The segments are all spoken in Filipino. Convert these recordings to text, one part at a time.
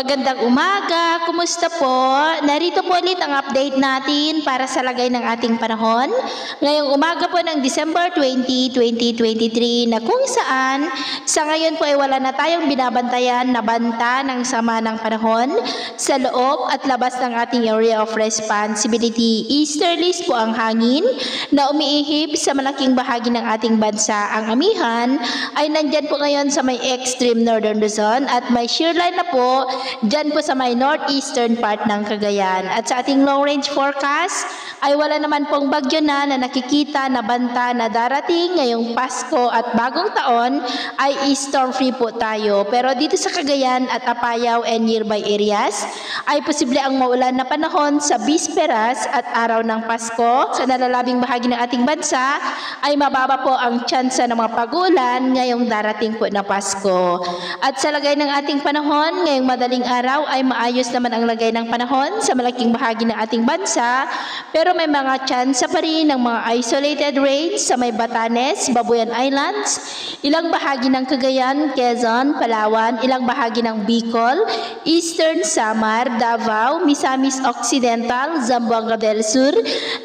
Magandang umaga, kumusta po? Narito po ulit ang update natin para sa lagay ng ating panahon. Ngayong umaga po ng December 20, 2023 na kung saan sa ngayon po ay wala na tayong binabantayan na banta ng sama ng panahon sa loob at labas ng ating area of responsibility. Easterlies po ang hangin na umiihip sa malaking bahagi ng ating bansa. Ang amihan ay nandyan po ngayon sa may extreme northern Luzon at may shear line na po dyan po sa may northeastern part ng Cagayan. At sa ating long range forecast ay wala naman pong bagyo na nakikita na banta na darating ngayong Pasko at bagong taon ay storm free po tayo. Pero dito sa Cagayan at Apayao and nearby areas ay posible ang maulan na panahon sa bisperas at araw ng Pasko. Sa nalalabing bahagi ng ating bansa ay mababa po ang tsansa ng mga pag-ulan ngayong darating po na Pasko. At sa lagay ng ating panahon ngayong madaling araw ay maayos naman ang lagay ng panahon sa malaking bahagi ng ating bansa, pero may mga tsansa pa rin ng mga isolated rains sa may Batanes, Babuyan Islands, ilang bahagi ng Cagayan, Quezon, Palawan, ilang bahagi ng Bicol, Eastern Samar, Davao, Misamis Occidental, Zamboanga del Sur,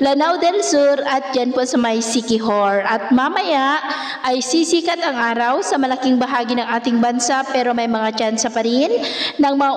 Lanao del Sur at yan po sa may Siquijor. At mamaya ay sisikat ang araw sa malaking bahagi ng ating bansa, pero may mga tsansa pa rin ng mga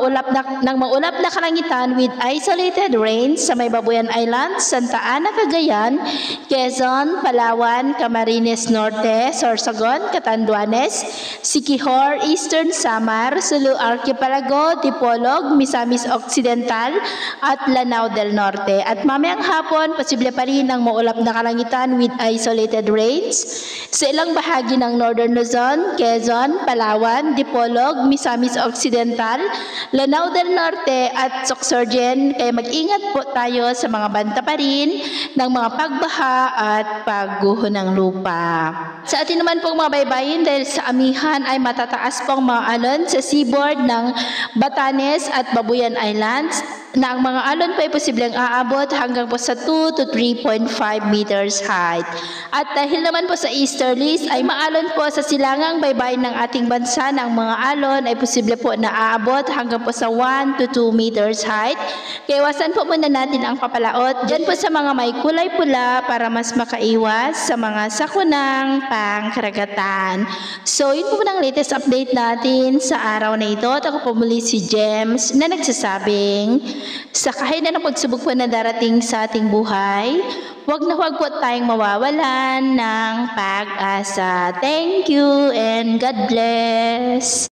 ulap na kalangitan with isolated rains sa may Babuyan Islands, Santa Ana, Cagayan, Quezon, Palawan, Camarines Norte, Sorsogon, Catanduanes, Siquijor, Eastern Samar, Sulu Archipelago, Dipolog, Misamis Occidental at Lanao del Norte. At mamayang hapon, posible pa rin ang maulap na kalangitan with isolated rains sa ilang bahagi ng Northern Luzon, Quezon, Palawan, Dipolog, Misamis Occidental, Lanao del Norte at Sorsogon. Kaya mag-ingat po tayo sa mga banta pa rin ng mga pagbaha at pagguho ng lupa. Sa atin naman pong mga baybayin, dahil sa amihan ay matataas pong mga alon sa seaboard ng Batanes at Babuyan Islands, na ang mga alon po ay posibleng aabot hanggang po sa 2 to 3.5 meters height. At dahil naman po sa easterlies ay maalon po sa silangang baybayin ng ating bansa, na ang mga alon ay posible po na aabot hanggang po sa 1 to 2 meters height. Kaya iwasan po muna natin ang papalaot dyan po sa mga may kulay pula para mas makaiwas sa mga sakunang pangkaragatan. So yun po ang latest update natin sa araw na ito. At ako po muli si Gems na nagsasabing sa kahit na pagsubok po na darating sa ating buhay, huwag na huwag po tayong mawawalan ng pag-asa. Thank you and God bless.